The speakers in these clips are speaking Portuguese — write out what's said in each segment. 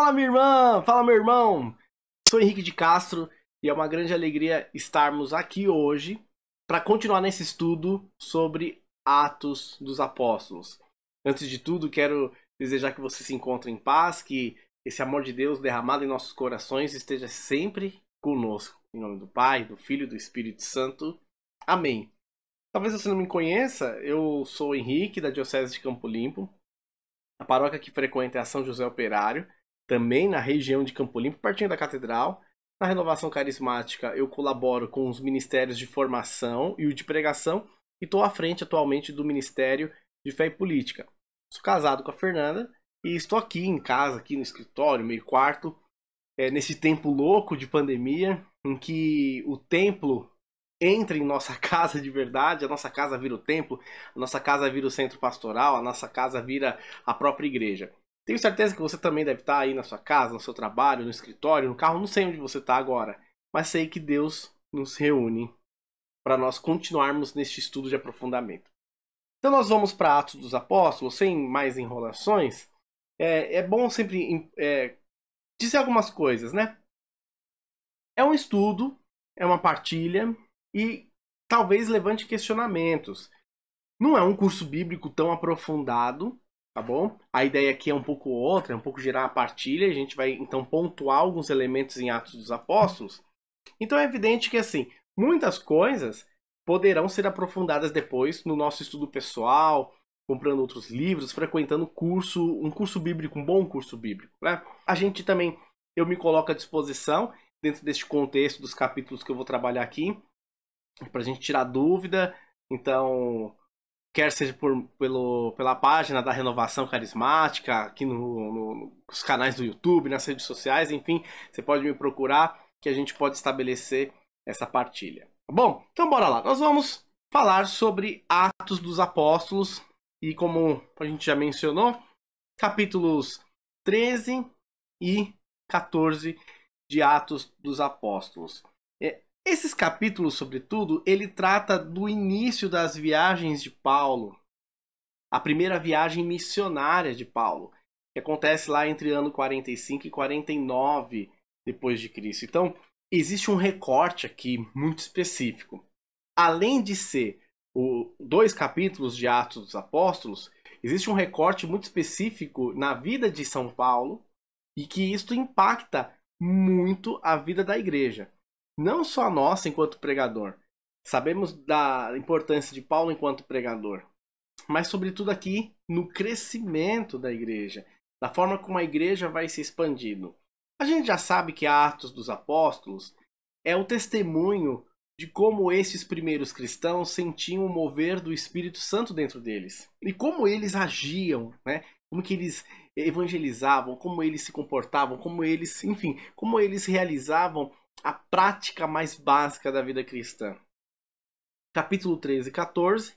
Fala, minha irmã! Fala, meu irmão! Sou Henrique de Castro e é uma grande alegria estarmos aqui hoje para continuar nesse estudo sobre Atos dos Apóstolos. Antes de tudo, quero desejar que você se encontre em paz, que esse amor de Deus derramado em nossos corações esteja sempre conosco. Em nome do Pai, do Filho e do Espírito Santo. Amém. Talvez você não me conheça, eu sou o Henrique, da Diocese de Campo Limpo. A paróquia que frequenta é a São José Operário, também na região de Campo Limpo, pertinho da Catedral. Na Renovação Carismática eu colaboro com os ministérios de formação e o de pregação e estou à frente atualmente do Ministério de Fé e Política. Sou casado com a Fernanda e estou aqui em casa, aqui no escritório, meio quarto, nesse tempo louco de pandemia, em que o templo entra em nossa casa de verdade, a nossa casa vira o templo, a nossa casa vira o centro pastoral, a nossa casa vira a própria igreja. Tenho certeza que você também deve estar aí na sua casa, no seu trabalho, no escritório, no carro, não sei onde você está agora, mas sei que Deus nos reúne para nós continuarmos neste estudo de aprofundamento. Então nós vamos para Atos dos Apóstolos, sem mais enrolações. É bom sempre dizer algumas coisas, né? É um estudo, é uma partilha e talvez levante questionamentos. Não é um curso bíblico tão aprofundado, tá bom? A ideia aqui é um pouco outra, é um pouco gerar a partilha. A gente vai então pontuar alguns elementos em Atos dos Apóstolos. Então é evidente que assim, muitas coisas poderão ser aprofundadas depois no nosso estudo pessoal, comprando outros livros, frequentando um curso bíblico, um bom curso bíblico, né? A gente também, eu me coloco à disposição dentro deste contexto dos capítulos que eu vou trabalhar aqui, para a gente tirar dúvida. Então, quer seja pela página da Renovação Carismática, aqui nos canais do YouTube, nas redes sociais, enfim, você pode me procurar que a gente pode estabelecer essa partilha. Bom, então bora lá. Nós vamos falar sobre Atos dos Apóstolos e, como a gente já mencionou, capítulos 13 e 14 de Atos dos Apóstolos. Esses capítulos, sobretudo, ele trata do início das viagens de Paulo, a primeira viagem missionária de Paulo, que acontece lá entre ano 45 e 49 depois de Cristo. Então, existe um recorte aqui muito específico. Além de ser dois capítulos de Atos dos Apóstolos, existe um recorte muito específico na vida de São Paulo e que isto impacta muito a vida da igreja. Não só a nossa enquanto pregador. Sabemos da importância de Paulo enquanto pregador, mas sobretudo aqui no crescimento da igreja, da forma como a igreja vai se expandindo. A gente já sabe que Atos dos Apóstolos é o testemunho de como esses primeiros cristãos sentiam o mover do Espírito Santo dentro deles. E como eles agiam, né? Como que eles evangelizavam, como eles se comportavam, como eles realizavam a prática mais básica da vida cristã. Capítulo 13 e 14,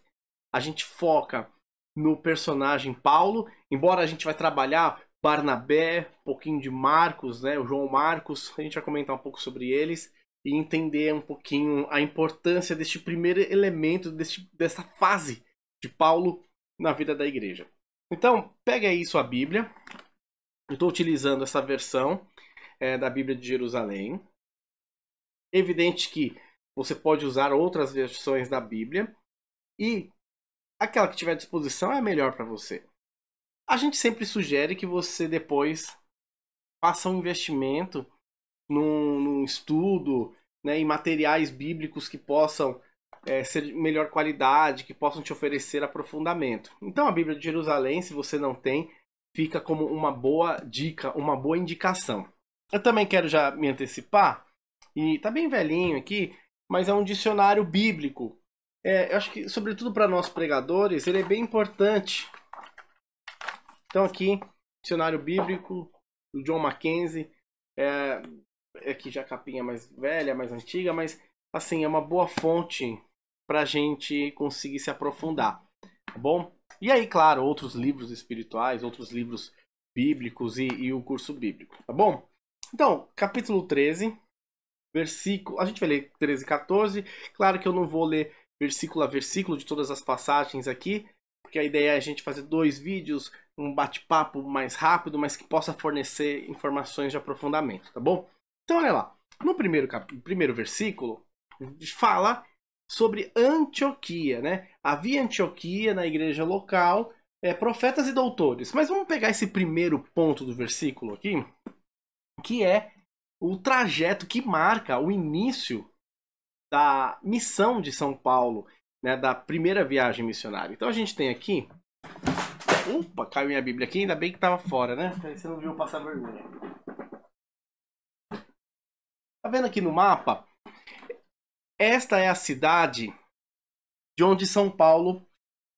a gente foca no personagem Paulo, embora a gente vai trabalhar Barnabé, um pouquinho de Marcos, né, o João Marcos, a gente vai comentar um pouco sobre eles e entender um pouquinho a importância deste primeiro elemento, dessa fase de Paulo na vida da igreja. Então, pega aí sua Bíblia, eu estou utilizando essa versão da Bíblia de Jerusalém. Evidente que você pode usar outras versões da Bíblia e aquela que tiver à disposição é a melhor para você. A gente sempre sugere que você depois faça um investimento num estudo, né, em materiais bíblicos que possam ser de melhor qualidade, que possam te oferecer aprofundamento. Então a Bíblia de Jerusalém, se você não tem, fica como uma boa dica, uma boa indicação. Eu também quero já me antecipar. E tá bem velhinho aqui, mas é um dicionário bíblico. Eu acho que, sobretudo para nós pregadores, ele é bem importante. Então aqui, dicionário bíblico do John Mackenzie. Aqui já a capinha mais velha, mais antiga, mas assim, é uma boa fonte para a gente conseguir se aprofundar. Tá bom? E aí, claro, outros livros espirituais, outros livros bíblicos e o curso bíblico. Tá bom? Então, capítulo 13. Versículo, a gente vai ler 13 e 14. Claro que eu não vou ler versículo a versículo de todas as passagens aqui, porque a ideia é a gente fazer 2 vídeos um bate-papo mais rápido, mas que possa fornecer informações de aprofundamento, tá bom? Então, olha lá. No primeiro versículo, fala sobre Antioquia, né? Havia Antioquia na igreja local, profetas e doutores. Mas vamos pegar esse primeiro ponto do versículo aqui, que é o trajeto que marca o início da missão de São Paulo, né? Da primeira viagem missionária. Então a gente tem aqui... Opa, caiu minha Bíblia aqui, ainda bem que estava fora, né? Aí você não viu passar vergonha. Tá vendo aqui no mapa? Esta é a cidade de onde São Paulo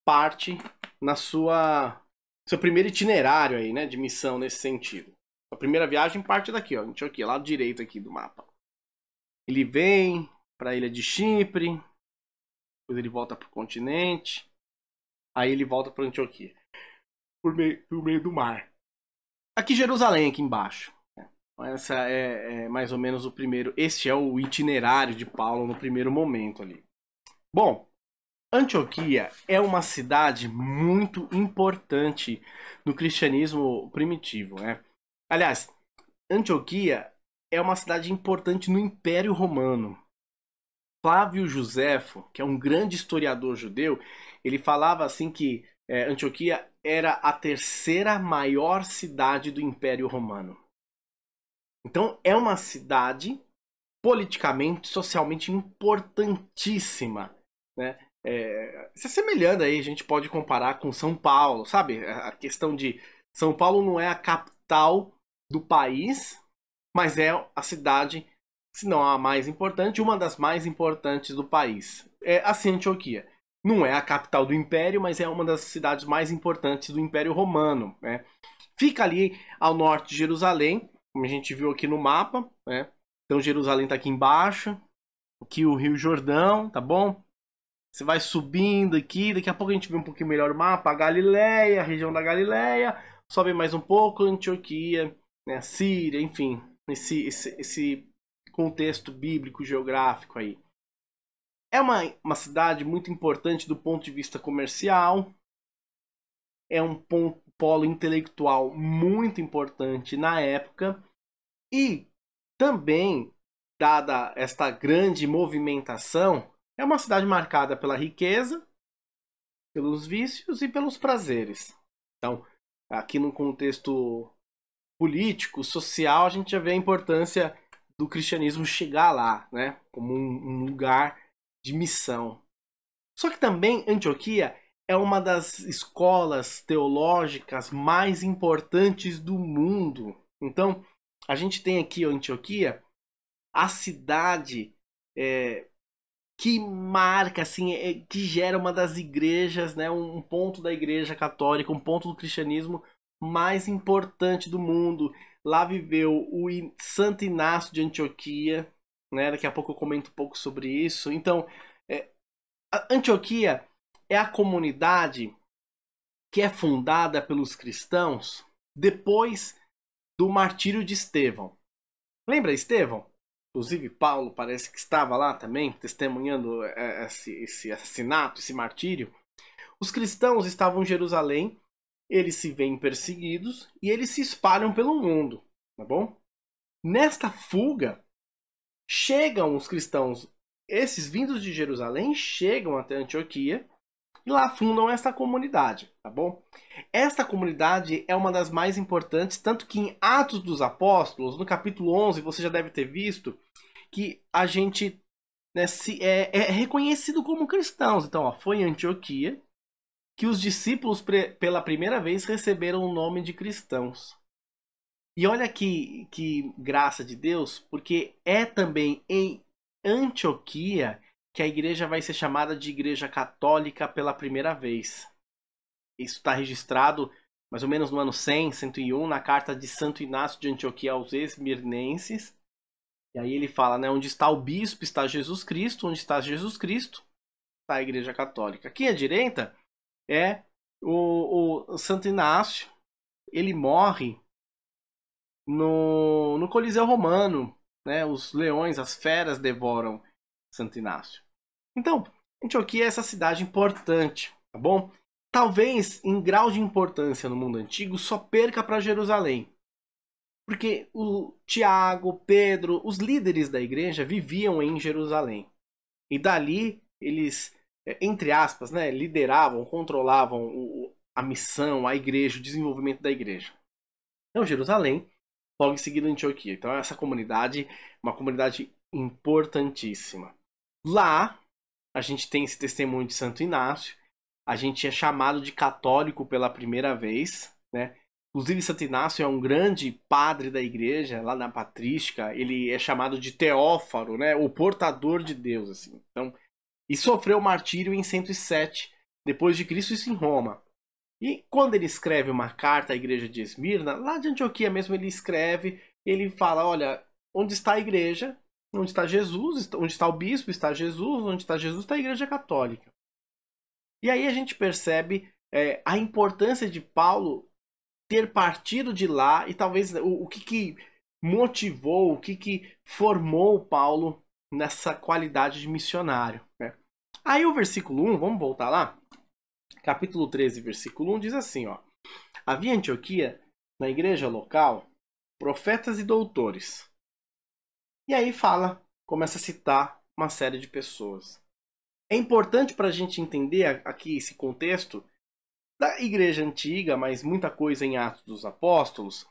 parte na seu primeiro itinerário aí, né, de missão nesse sentido. A primeira viagem parte daqui, ó, Antioquia, lado direito aqui do mapa. Ele vem para a ilha de Chipre, depois ele volta para o continente, aí ele volta para Antioquia, por meio do mar. Aqui Jerusalém, aqui embaixo. Essa é mais ou menos o primeiro. Este é o itinerário de Paulo no primeiro momento ali. Bom, Antioquia é uma cidade muito importante no cristianismo primitivo, né? Aliás, Antioquia é uma cidade importante no Império Romano. Flávio Joséfo, que é um grande historiador judeu, ele falava assim que Antioquia era a terceira maior cidade do Império Romano. Então é uma cidade politicamente, socialmente importantíssima, né? Se assemelhando aí, a gente pode comparar com São Paulo, sabe? A questão de São Paulo não é a capital do país, mas é a cidade, se não a mais importante, uma das mais importantes do país. É assim Antioquia. Não é a capital do Império, mas é uma das cidades mais importantes do Império Romano, né? Fica ali ao norte de Jerusalém, como a gente viu aqui no mapa, né? Então Jerusalém está aqui embaixo, aqui o Rio Jordão, tá bom? Você vai subindo aqui, daqui a pouco a gente vê um pouquinho melhor o mapa, a Galileia, a região da Galileia, sobe mais um pouco, Antioquia, né, Síria, enfim, esse contexto bíblico, geográfico aí. É uma cidade muito importante do ponto de vista comercial, é um polo intelectual muito importante na época e também, dada esta grande movimentação, é uma cidade marcada pela riqueza, pelos vícios e pelos prazeres. Então, aqui no contexto político, social, a gente já vê a importância do cristianismo chegar lá, né? Como um lugar de missão. Só que também Antioquia é uma das escolas teológicas mais importantes do mundo. Então, a gente tem aqui Antioquia, a cidade que marca, assim, que gera uma das igrejas, né, um ponto da igreja católica, um ponto do cristianismo mais importante do mundo. Lá viveu o Santo Inácio de Antioquia, né, daqui a pouco eu comento um pouco sobre isso. Então, a Antioquia é a comunidade que é fundada pelos cristãos depois do martírio de Estevão. Lembra Estevão? Inclusive Paulo parece que estava lá também, testemunhando esse assassinato, esse martírio. Os cristãos estavam em Jerusalém, eles se veem perseguidos e eles se espalham pelo mundo, tá bom? Nesta fuga, chegam os cristãos, esses vindos de Jerusalém, chegam até Antioquia e lá fundam esta comunidade, tá bom? Esta comunidade é uma das mais importantes, tanto que em Atos dos Apóstolos, no capítulo 11, você já deve ter visto que a gente, né, é reconhecido como cristãos. Então, ó, foi em Antioquia que os discípulos pela primeira vez receberam o nome de cristãos. E olha que graça de Deus, porque é também em Antioquia que a igreja vai ser chamada de Igreja Católica pela primeira vez. Isso está registrado mais ou menos no ano 100, 101, na carta de Santo Inácio de Antioquia aos Esmirnenses. E aí ele fala, né, onde está o bispo, está Jesus Cristo, onde está Jesus Cristo, está a Igreja Católica. Aqui à direita é o Santo Inácio, ele morre no Coliseu Romano, né, os leões, as feras devoram Santo Inácio. Então, Antioquia é essa cidade importante, tá bom? talvez em grau de importância no mundo antigo, só perca para Jerusalém. Porque o Tiago, Pedro, os líderes da igreja viviam em Jerusalém. E dali eles, entre aspas, né, lideravam, controlavam a missão, a igreja, o desenvolvimento da igreja. Então, Jerusalém, logo em seguida Antioquia. Então, essa comunidade, uma comunidade importantíssima. Lá, a gente tem esse testemunho de Santo Inácio. A gente é chamado de católico pela primeira vez, né? Inclusive, Santo Inácio é um grande padre da igreja, lá na patrística. Ele é chamado de Teófaro, né? O portador de Deus, assim. Então, e sofreu martírio em 107 depois de Cristo, isso em Roma. E quando ele escreve uma carta à igreja de Esmirna, lá de Antioquia mesmo, ele escreve, ele fala, olha, onde está a igreja? Onde está Jesus? Onde está o bispo? Está Jesus. Onde está Jesus? Está a igreja católica. E aí a gente percebe a importância de Paulo ter partido de lá e talvez o que motivou, o que formou Paulo nessa qualidade de missionário, né? Aí o versículo 1, vamos voltar lá? Capítulo 13, versículo 1 diz assim, ó: havia em Antioquia, na igreja local, profetas e doutores. E aí começa a citar uma série de pessoas. É importante para a gente entender aqui esse contexto da igreja antiga, mas muita coisa em Atos dos Apóstolos,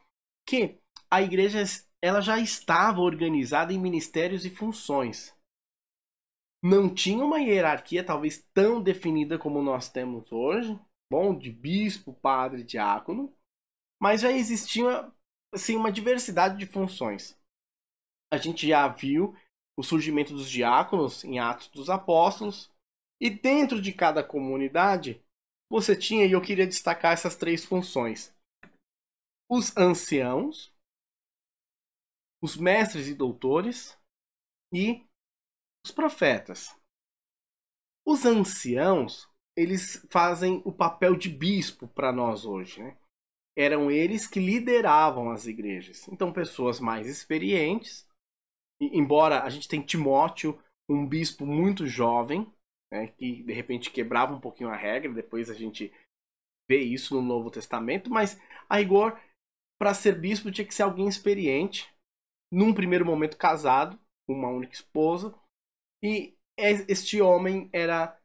que a igreja ela já estava organizada em ministérios e funções. Não tinha uma hierarquia talvez tão definida como nós temos hoje, bom, de bispo, padre, diácono, mas já existia assim, uma diversidade de funções. A gente já viu o surgimento dos diáconos em Atos dos Apóstolos, e dentro de cada comunidade você tinha, e eu queria destacar essas três funções: os anciãos, os mestres e doutores e os profetas. Os anciãos, eles fazem o papel de bispo para nós hoje, né? Eram eles que lideravam as igrejas. Então, pessoas mais experientes, embora a gente tenha Timóteo, um bispo muito jovem, né, que de repente quebrava um pouquinho a regra, depois a gente vê isso no Novo Testamento, mas a rigor, para ser bispo tinha que ser alguém experiente, num primeiro momento casado, com uma única esposa, e este homem era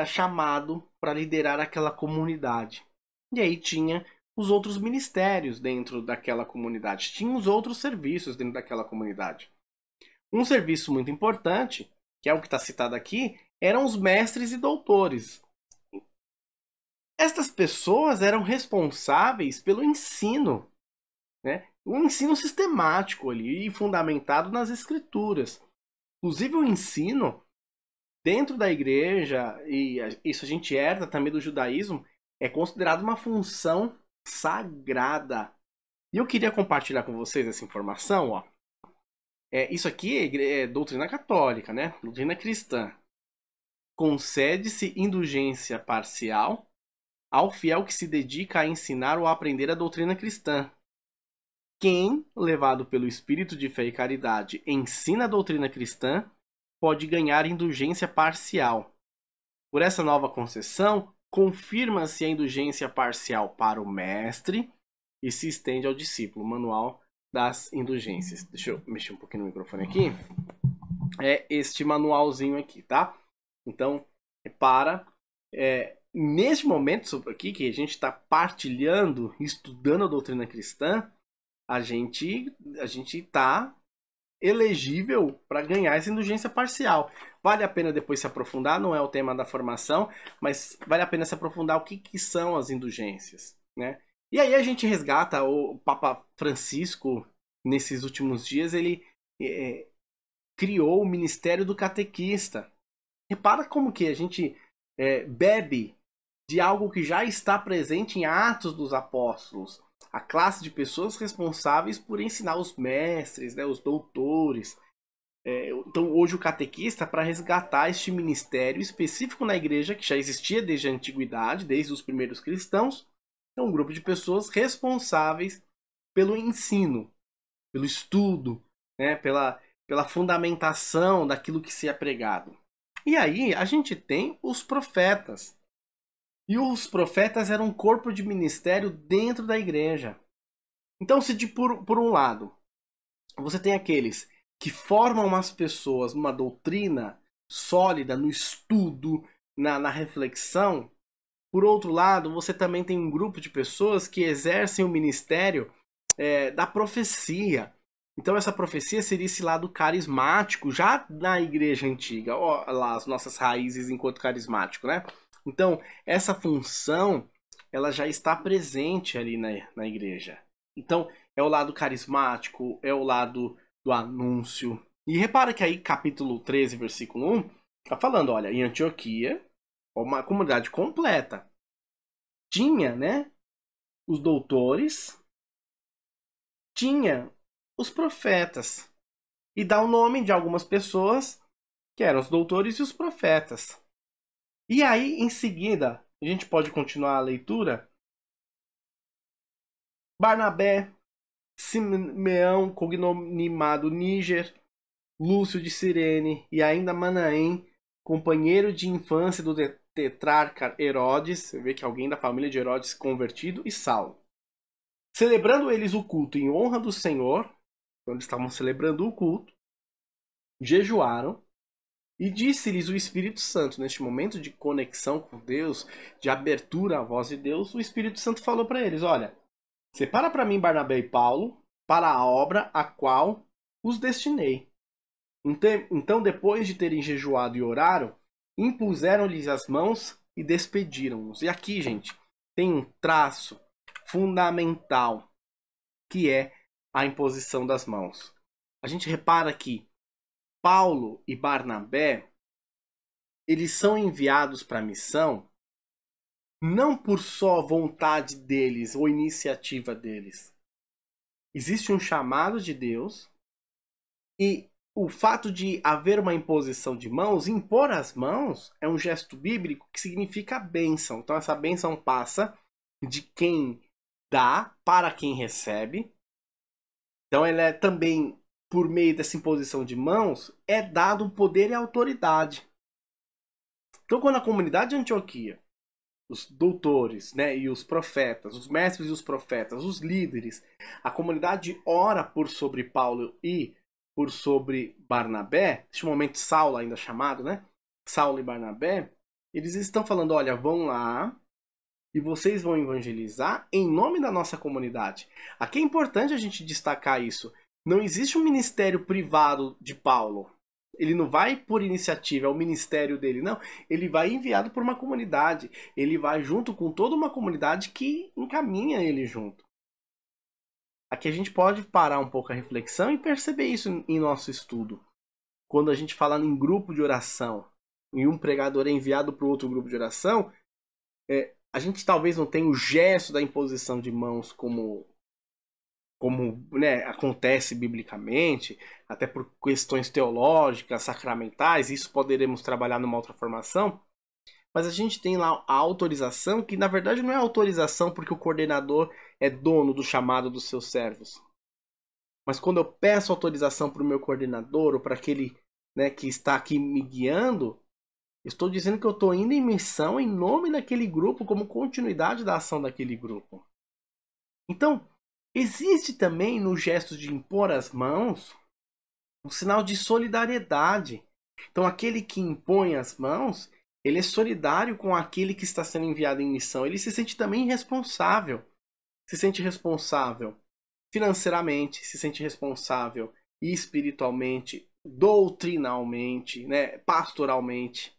chamado para liderar aquela comunidade. E aí tinha os outros ministérios dentro daquela comunidade, tinha os outros serviços dentro daquela comunidade. Um serviço muito importante, que é o que está citado aqui, eram os mestres e doutores. Estas pessoas eram responsáveis pelo ensino, né? Um ensino sistemático ali e fundamentado nas escrituras. Inclusive o ensino dentro da igreja, e isso a gente herda também do judaísmo, é considerado uma função sagrada. E eu queria compartilhar com vocês essa informação, ó. Isso aqui é doutrina católica, né? Doutrina cristã. Concede-se indulgência parcial ao fiel que se dedica a ensinar ou a aprender a doutrina cristã. Quem, levado pelo espírito de fé e caridade, ensina a doutrina cristã, pode ganhar indulgência parcial. Por essa nova concessão, confirma-se a indulgência parcial para o mestre e se estende ao discípulo. Manual das indulgências. Deixa eu mexer um pouquinho no microfone aqui. É este manualzinho aqui, tá? Então, repara, neste momento aqui que a gente está partilhando, estudando a doutrina cristã, a gente está elegível para ganhar essa indulgência parcial. Vale a pena depois se aprofundar, não é o tema da formação, mas vale a pena se aprofundar o que são as indulgências, né? E aí a gente resgata o Papa Francisco, nesses últimos dias, ele criou o Ministério do Catequista. Repara como que a gente bebe de algo que já está presente em Atos dos Apóstolos. A classe de pessoas responsáveis por ensinar os mestres, né, os doutores. Então hoje o catequista, para resgatar este ministério específico na igreja, que já existia desde a antiguidade, desde os primeiros cristãos, é um grupo de pessoas responsáveis pelo ensino, pelo estudo, né, pela fundamentação daquilo que se é pregado. E aí a gente tem os profetas. E os profetas eram um corpo de ministério dentro da igreja. Então, se por um lado, você tem aqueles que formam as pessoas numa doutrina sólida, no estudo, na reflexão, por outro lado, você também tem um grupo de pessoas que exercem o ministério da profecia. Então essa profecia seria esse lado carismático, já na igreja antiga. Ó, lá as nossas raízes enquanto carismático, né? Então, essa função, ela já está presente ali na igreja. Então, é o lado carismático, é o lado do anúncio. E repara que aí, capítulo 13, versículo 1, tá falando, olha, em Antioquia, uma comunidade completa. Tinha, né, os doutores, tinha os profetas. E dá o nome de algumas pessoas que eram os doutores e os profetas. E aí, em seguida, a gente pode continuar a leitura. Barnabé, Simeão, cognimado Níger, Lúcio de Cirene e ainda Manaém, companheiro de infância do tetrarca Herodes, você vê que alguém da família de Herodes convertido, e Saulo. Celebrando eles o culto em honra do Senhor, quando eles estavam celebrando o culto, jejuaram, e disse-lhes o Espírito Santo, neste momento de conexão com Deus, de abertura à voz de Deus, o Espírito Santo falou para eles, olha, separa para mim Barnabé e Paulo para a obra a qual os destinei. Então, depois de terem jejuado e oraram, impuseram-lhes as mãos e despediram-nos. E aqui, gente, tem um traço fundamental, que é a imposição das mãos. A gente repara que Paulo e Barnabé, eles são enviados para a missão não por só vontade deles ou iniciativa deles. Existe um chamado de Deus e o fato de haver uma imposição de mãos, impor as mãos, é um gesto bíblico que significa bênção. Então essa bênção passa de quem dá para quem recebe. Então ela é também, por meio dessa imposição de mãos, é dado poder e autoridade. Então quando a comunidade de Antioquia, os doutores, né, e os profetas, os mestres e os profetas, os líderes, a comunidade ora por sobre Paulo e por sobre Barnabé, neste momento Saulo ainda chamado, né? Saulo e Barnabé, eles estão falando, olha, vão lá e vocês vão evangelizar em nome da nossa comunidade. Aqui é importante a gente destacar isso. Não existe um ministério privado de Paulo. Ele não vai por iniciativa, é o ministério dele, não. Ele vai enviado por uma comunidade. Ele vai junto com toda uma comunidade que encaminha ele junto. Aqui a gente pode parar um pouco a reflexão e perceber isso em nosso estudo. Quando a gente fala em grupo de oração e um pregador é enviado para o outro grupo de oração, a gente talvez não tenha o gesto da imposição de mãos como né, acontece biblicamente, até por questões teológicas, sacramentais, isso poderemos trabalhar numa outra formação, mas a gente tem lá a autorização, que na verdade não é autorização porque o coordenador é dono do chamado dos seus servos. Mas quando eu peço autorização para o meu coordenador ou para aquele, né, que está aqui me guiando, estou dizendo que eu estou indo em missão em nome daquele grupo, como continuidade da ação daquele grupo. Então, existe também no gesto de impor as mãos um sinal de solidariedade. Então, aquele que impõe as mãos, ele é solidário com aquele que está sendo enviado em missão. Ele se sente também responsável. Se sente responsável financeiramente, se sente responsável espiritualmente, doutrinalmente, né, pastoralmente.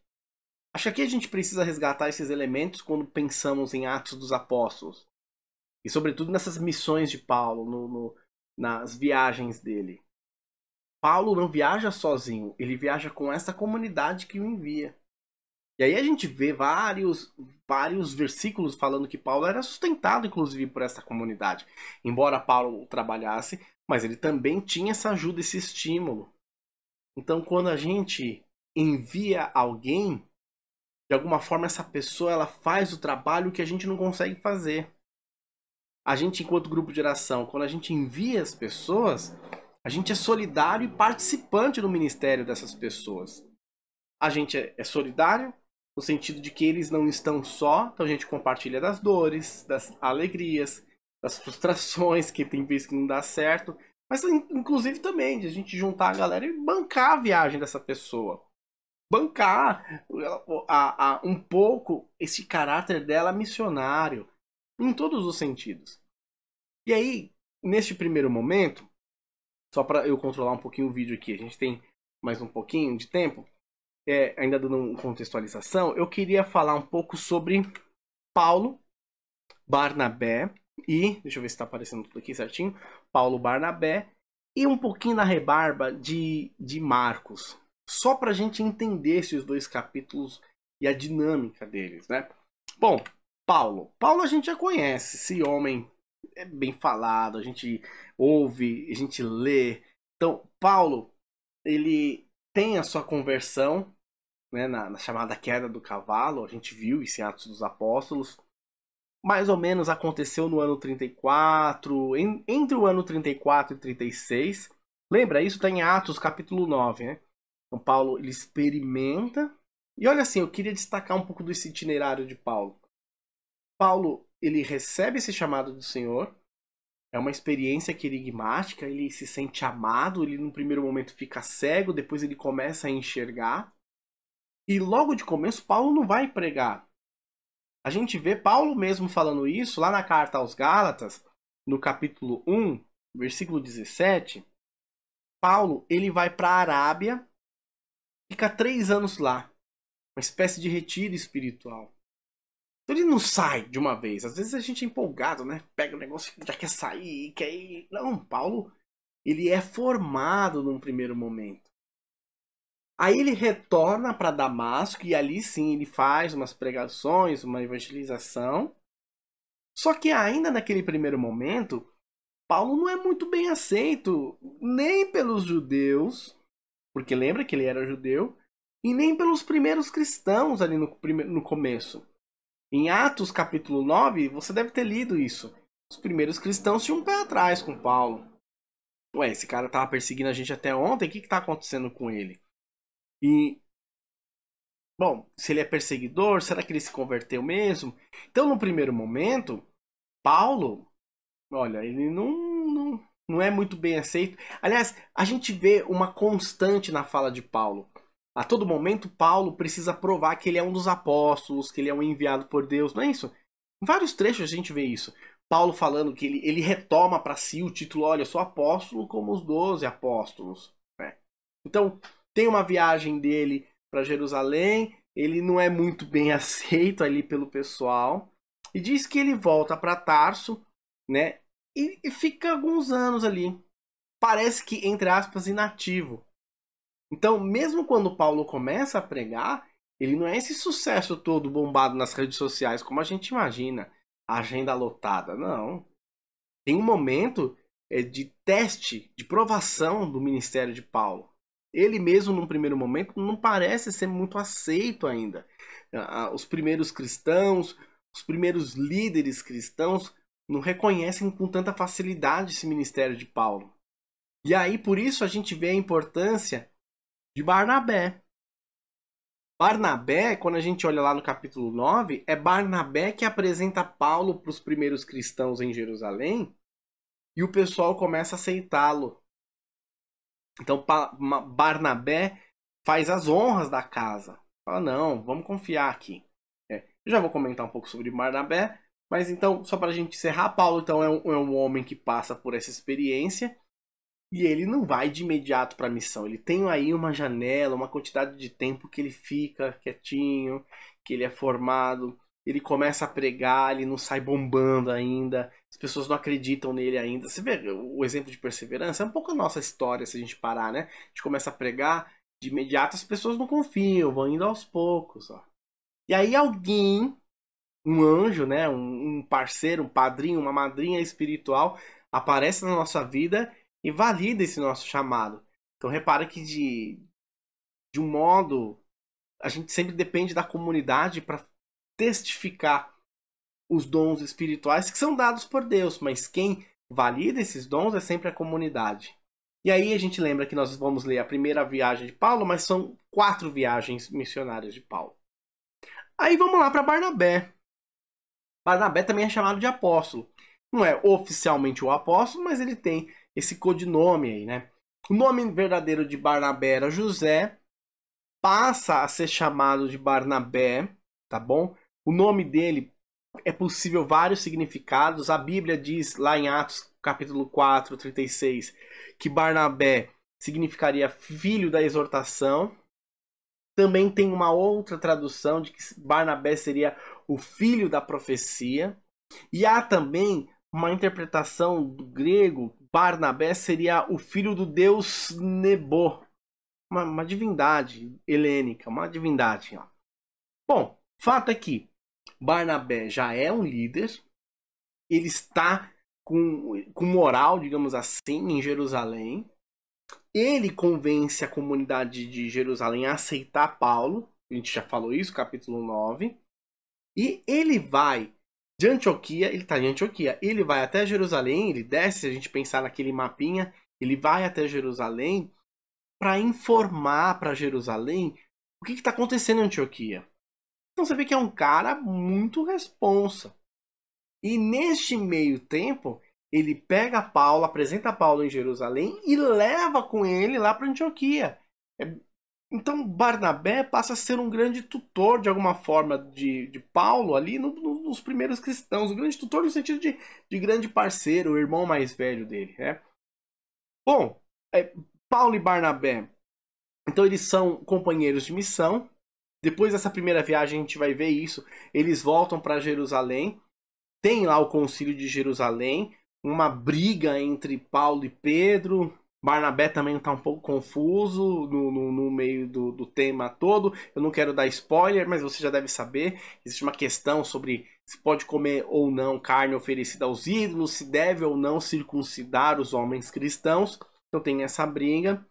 Acho que aqui a gente precisa resgatar esses elementos quando pensamos em Atos dos Apóstolos. E sobretudo nessas missões de Paulo, nas viagens dele. Paulo não viaja sozinho, ele viaja com essa comunidade que o envia. E aí a gente vê vários versículos falando que Paulo era sustentado, inclusive, por essa comunidade. Embora Paulo trabalhasse, mas ele também tinha essa ajuda, esse estímulo. Então, quando a gente envia alguém, de alguma forma essa pessoa ela faz o trabalho que a gente não consegue fazer. A gente, enquanto grupo de oração, quando a gente envia as pessoas, a gente é solidário e participante do ministério dessas pessoas. A gente é solidário no sentido de que eles não estão só, então a gente compartilha das dores, das alegrias, das frustrações, que tem vezes que não dá certo, mas inclusive também de a gente juntar a galera e bancar a viagem dessa pessoa. Bancar um pouco esse caráter dela missionário, em todos os sentidos. E aí, neste primeiro momento, só para eu controlar um pouquinho o vídeo aqui, a gente tem mais um pouquinho de tempo, ainda dando uma contextualização, eu queria falar um pouco sobre Paulo, Barnabé e, deixa eu ver se está aparecendo tudo aqui certinho, Paulo, Barnabé e um pouquinho da rebarba de Marcos, só para a gente entender esses dois capítulos e a dinâmica deles, né? Bom, Paulo a gente já conhece, esse homem é bem falado, a gente ouve, a gente lê. Então, Paulo, ele tem a sua conversão, né, na chamada queda do cavalo, a gente viu isso em Atos dos Apóstolos. Mais ou menos aconteceu no ano 34, entre o ano 34 e 36. Lembra, isso está em Atos capítulo 9, né? Então Paulo, ele experimenta. E olha assim, eu queria destacar um pouco desse itinerário de Paulo. Paulo, ele recebe esse chamado do Senhor. É uma experiência querigmática, ele se sente amado, ele no primeiro momento fica cego, depois ele começa a enxergar. E logo de começo, Paulo não vai pregar. A gente vê Paulo mesmo falando isso lá na carta aos Gálatas, no capítulo 1, versículo 17. Paulo, ele vai para a Arábia, fica 3 anos lá, uma espécie de retiro espiritual. Então ele não sai de uma vez. Às vezes a gente é empolgado, né? Pega o negócio e já quer sair, quer ir. Não, Paulo, ele é formado num primeiro momento. Aí ele retorna para Damasco e ali sim ele faz umas pregações, uma evangelização. Só que ainda naquele primeiro momento, Paulo não é muito bem aceito nem pelos judeus, porque lembra que ele era judeu, e nem pelos primeiros cristãos ali no começo. Em Atos capítulo 9, você deve ter lido isso. Os primeiros cristãos tinham um pé atrás com Paulo. Ué, esse cara tava perseguindo a gente até ontem, o que tá acontecendo com ele? E, bom, se ele é perseguidor, será que ele se converteu mesmo? Então, no primeiro momento, Paulo, olha, ele não é muito bem aceito. Aliás, a gente vê uma constante na fala de Paulo. A todo momento, Paulo precisa provar que ele é um dos apóstolos, que ele é um enviado por Deus, não é isso? Em vários trechos a gente vê isso. Paulo falando que ele retoma para si o título, olha, eu sou apóstolo como os 12 apóstolos. Né? Então, tem uma viagem dele para Jerusalém, ele não é muito bem aceito ali pelo pessoal, e diz que ele volta para Tarso, né? E fica alguns anos ali. Parece que, entre aspas, inativo. Então, mesmo quando Paulo começa a pregar, ele não é esse sucesso todo bombado nas redes sociais como a gente imagina. A agenda lotada. Não. Tem um momento de teste, de provação do ministério de Paulo. Ele mesmo, num primeiro momento, não parece ser muito aceito ainda. Os primeiros cristãos, os primeiros líderes cristãos não reconhecem com tanta facilidade esse ministério de Paulo. E aí, por isso, a gente vê a importância de Barnabé. Barnabé, quando a gente olha lá no capítulo 9, é Barnabé que apresenta Paulo para os primeiros cristãos em Jerusalém e o pessoal começa a aceitá-lo. Então, Barnabé faz as honras da casa. Fala, não, vamos confiar aqui. Eu já vou comentar um pouco sobre Barnabé, mas então, só para a gente encerrar, Paulo então é um homem que passa por essa experiência e ele não vai de imediato para a missão. Ele tem aí uma janela, uma quantidade de tempo que ele fica quietinho, que ele é formado, ele começa a pregar, ele não sai bombando ainda, as pessoas não acreditam nele ainda. Você vê o exemplo de perseverança? É um pouco a nossa história se a gente parar, né? A gente começa a pregar, de imediato as pessoas não confiam, vão indo aos poucos, ó. E aí alguém, um anjo, né, um parceiro, um padrinho, uma madrinha espiritual, aparece na nossa vida e valida esse nosso chamado. Então repara que de um modo, a gente sempre depende da comunidade para testificar os dons espirituais que são dados por Deus, mas quem valida esses dons é sempre a comunidade. E aí a gente lembra que nós vamos ler a primeira viagem de Paulo, mas são 4 viagens missionárias de Paulo. Aí vamos lá para Barnabé. Barnabé também é chamado de apóstolo. Não é oficialmente o apóstolo, mas ele tem esse codinome aí, né? O nome verdadeiro de Barnabé era José, passa a ser chamado de Barnabé, tá bom? O nome dele é possível vários significados. A Bíblia diz lá em Atos capítulo 4, 36, que Barnabé significaria filho da exortação. Também tem uma outra tradução de que Barnabé seria o filho da profecia. E há também uma interpretação do grego, Barnabé seria o filho do deus Nebo, uma divindade helênica, uma divindade. Ó. Bom, fato é que Barnabé já é um líder, ele está com moral, digamos assim, em Jerusalém. Ele convence a comunidade de Jerusalém a aceitar Paulo, a gente já falou isso, capítulo 9. E ele vai de Antioquia, ele está em Antioquia, ele vai até Jerusalém, ele desce, se a gente pensar naquele mapinha, ele vai até Jerusalém para informar para Jerusalém o que está acontecendo em Antioquia. Então você vê que é um cara muito responsa. E neste meio tempo, ele pega Paulo, apresenta Paulo em Jerusalém e leva com ele lá para Antioquia. Então Barnabé passa a ser um grande tutor, de alguma forma, de Paulo ali nos primeiros cristãos. Um grande tutor no sentido de grande parceiro, o irmão mais velho dele. Né? Bom, Paulo e Barnabé, então eles são companheiros de missão. Depois dessa primeira viagem a gente vai ver isso. Eles voltam para Jerusalém. Tem lá o concílio de Jerusalém. Uma briga entre Paulo e Pedro. Barnabé também está um pouco confuso no meio do tema todo. Eu não quero dar spoiler, mas você já deve saber. Existe uma questão sobre se pode comer ou não carne oferecida aos ídolos, se deve ou não circuncidar os homens cristãos. Então tem essa briga.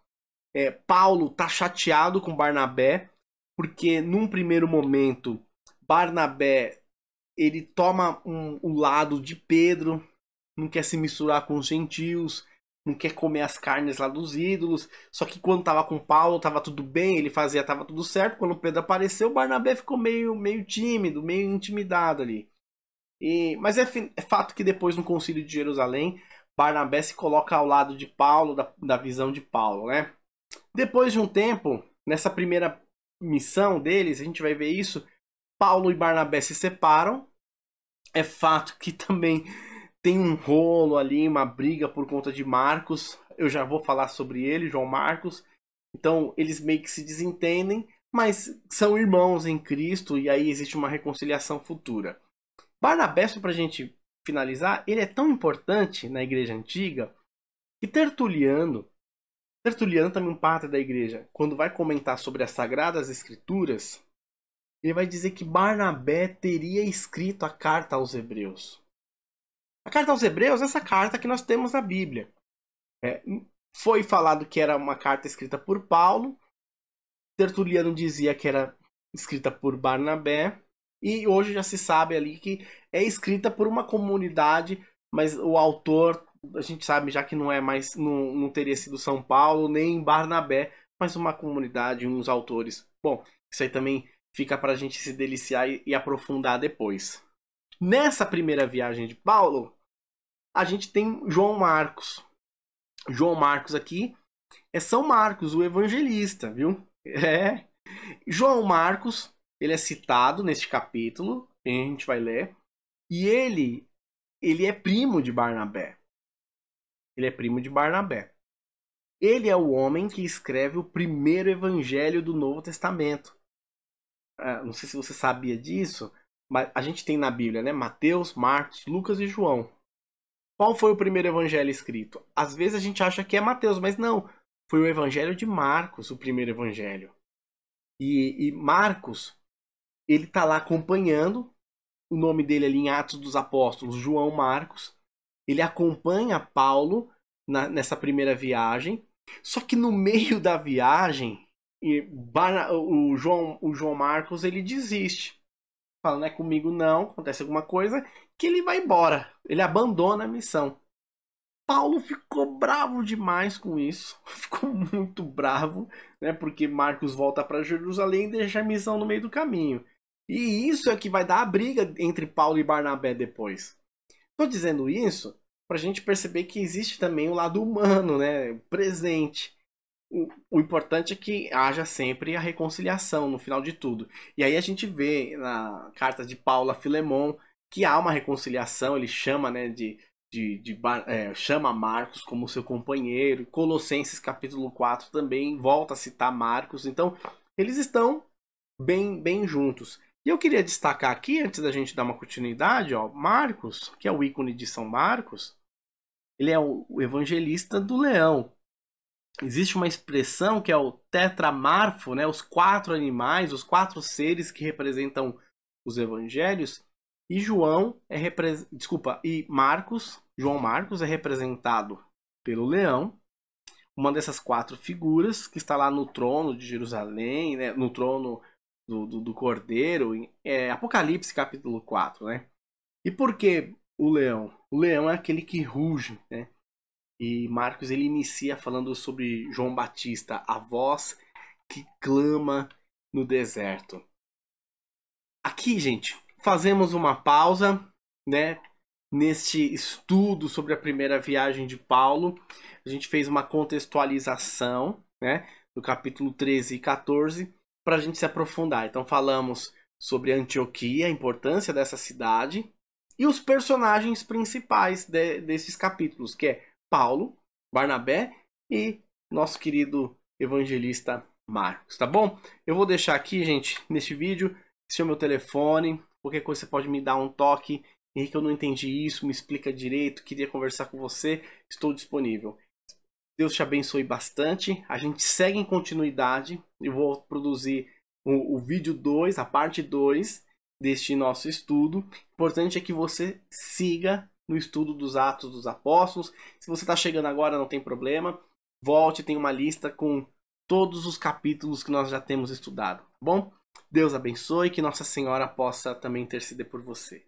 Paulo está chateado com Barnabé, porque num primeiro momento Barnabé ele toma o lado de Pedro, não quer se misturar com os gentios, não quer comer as carnes lá dos ídolos. Só que quando tava com Paulo, tava tudo bem, ele fazia, tava tudo certo. Quando Pedro apareceu, Barnabé ficou meio tímido, meio intimidado ali. Mas é fato que depois no Concílio de Jerusalém, Barnabé se coloca ao lado de Paulo, da visão de Paulo, né? Depois de um tempo, nessa primeira missão deles, a gente vai ver isso, Paulo e Barnabé se separam. É fato que também tem um rolo ali, uma briga por conta de Marcos. Eu já vou falar sobre ele, João Marcos. Então eles meio que se desentendem, mas são irmãos em Cristo e aí existe uma reconciliação futura. Barnabé, só pra gente finalizar, ele é tão importante na igreja antiga que Tertuliano também um pátria da igreja, quando vai comentar sobre as Sagradas Escrituras, ele vai dizer que Barnabé teria escrito a carta aos Hebreus. A carta aos Hebreus é essa carta que nós temos na Bíblia. Foi falado que era uma carta escrita por Paulo. Tertuliano dizia que era escrita por Barnabé. E hoje já se sabe ali que é escrita por uma comunidade, mas o autor, a gente sabe já que não é mais, não teria sido São Paulo nem Barnabé, mas uma comunidade, uns autores. Bom, isso aí também fica para a gente se deliciar e aprofundar depois. Nessa primeira viagem de Paulo, a gente tem João Marcos. João Marcos aqui é São Marcos, o evangelista, viu? João Marcos, ele é citado neste capítulo, a gente vai ler, e ele é primo de Barnabé. Ele é primo de Barnabé. Ele é o homem que escreve o primeiro evangelho do Novo Testamento. Não sei se você sabia disso, mas a gente tem na Bíblia, né? Mateus, Marcos, Lucas e João. Qual foi o primeiro evangelho escrito? Às vezes a gente acha que é Mateus, mas não. Foi o evangelho de Marcos, o primeiro evangelho. E Marcos, ele está lá acompanhando, o nome dele ali em Atos dos Apóstolos, João Marcos. Ele acompanha Paulo nessa primeira viagem. Só que no meio da viagem, o João Marcos ele desiste. Fala, não é comigo não, acontece alguma coisa, que ele vai embora. Ele abandona a missão. Paulo ficou bravo demais com isso. Ficou muito bravo, né? Porque Marcos volta para Jerusalém e deixa a missão no meio do caminho. E isso é que vai dar a briga entre Paulo e Barnabé depois. Estou dizendo isso para a gente perceber que existe também o lado humano, né? Presente. O importante é que haja sempre a reconciliação no final de tudo. E aí a gente vê na carta de Paulo a Filemon que há uma reconciliação, ele chama, né, chama Marcos como seu companheiro. Colossenses capítulo 4 também volta a citar Marcos. Então, eles estão bem juntos. E eu queria destacar aqui, antes da gente dar uma continuidade, ó, Marcos, que é o ícone de São Marcos, ele é o evangelista do leão. Existe uma expressão que é o tetramarfo, né? Os 4 animais, os 4 seres que representam os evangelhos. E João Marcos é representado pelo leão, uma dessas 4 figuras que está lá no trono de Jerusalém, né? No trono do Cordeiro, Apocalipse capítulo 4, né? E por que o leão? O leão é aquele que ruge, né? E Marcos ele inicia falando sobre João Batista, a voz que clama no deserto. Aqui, gente, fazemos uma pausa, né? Neste estudo sobre a primeira viagem de Paulo, a gente fez uma contextualização, né? Do capítulo 13 e 14, para a gente se aprofundar. Então, falamos sobre Antioquia, a importância dessa cidade e os personagens principais desses capítulos, que é Paulo, Barnabé e nosso querido evangelista Marcos, tá bom? Eu vou deixar aqui, gente, neste vídeo, esse é o meu telefone, qualquer coisa você pode me dar um toque. Henrique, eu não entendi isso, me explica direito, queria conversar com você, estou disponível. Deus te abençoe bastante, a gente segue em continuidade, eu vou produzir o vídeo 2, a parte 2 deste nosso estudo. O importante é que você siga no estudo dos Atos dos Apóstolos. Se você está chegando agora, não tem problema, volte, tem uma lista com todos os capítulos que nós já temos estudado, tá bom? Deus abençoe, que Nossa Senhora possa também interceder por você.